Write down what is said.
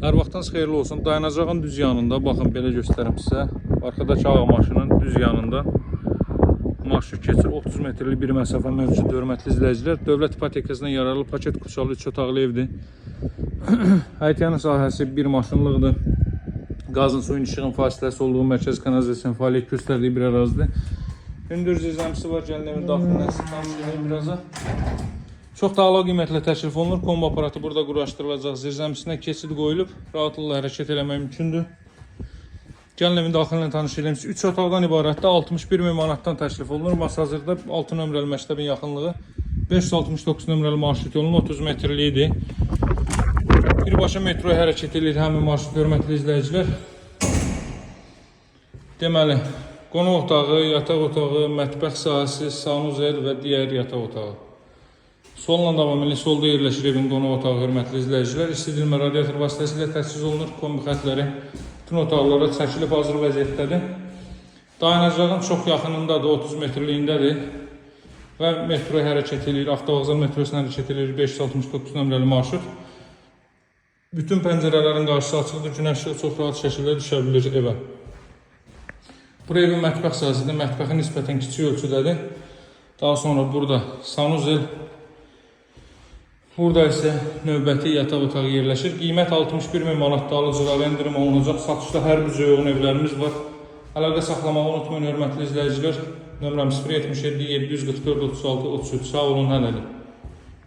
Hər vaxtınız xeyirli olsun. Dayanacağın düz yanında, baxın belə göstərim sizə. Arxadakı ağ maşının düz yanında marşrut keçir. 30 metrlik bir məsafə mövcud, hörmətli izləyicilər. Dövlət ipotekasından yararlı paket kuçalı 3 otaqlı evdir. Həyətyanın sahəsi bir maşınlıqdır. Qazın, suyun, işığın fasiləsi olduğu mərkəzi kanalizasiya fəaliyyət göstərdiyi bir ərazidir. Hündür zirzəmisi var, gəlin evin daxilindən sizə tanışlayayım biraza. Çox da ala qiymətlə təklif olunur. Kombo aparatı burada quraşdırılacaq. Zirzəmisinə keçid qoyulub, rahatlıqla hərəkət eləmək mümkündür. Gəlin evin daxilindən tanışlayayım. 3 otaqdan ibarətdə 61 min manatdan təklif olunur. Mas hazırda 6 nömrəli məktəbin yaxınlığı 569 nömrəli marşrut yolunun 30 metrliyidir. Birbaşa metroya hərəkət edir həmin marşrut, hörmətli izləyicilər. Deməli, qonaq otağı, yataq otağı, mətbəx sahəsi, sanuzel və digər yataq otağı. Solla davamilə solda yerləşir evin qonaq otağı, hörmətli izləyicilər. İstidilmə radiator vasitəsilə təchiz olunur. Kombi xətləri bütün otaqlara çəkilib hazır vəziyyətdədir. Dayanacağın çox yaxınındadır, 30 metrliyindədir və metroya hərəkət edir. Avtovağzal metrosuna hərəkət edir 569 nömrəli marşrut. Bütün pəncərələrin qarşısı açıqdır. Günəş işığı çox rahat şəkildə düşə bilir evə. Buraya evin mətbəx sahəsidir. Mətbəxin nisbətən kiçik ölçüdədir. Daha sonra burada sanuzel. Burada isə növbəti yataq otağı yerləşir. Qiymət 61 min manatda alıcılara endirim olunacaq. Satışda hər bir yoğun evlərimiz var. Əlaqə saxlamağı unutmayın, hörmətli izləyicilər. Nömrəm 077 744 36 33. Sağ olun, hələlik.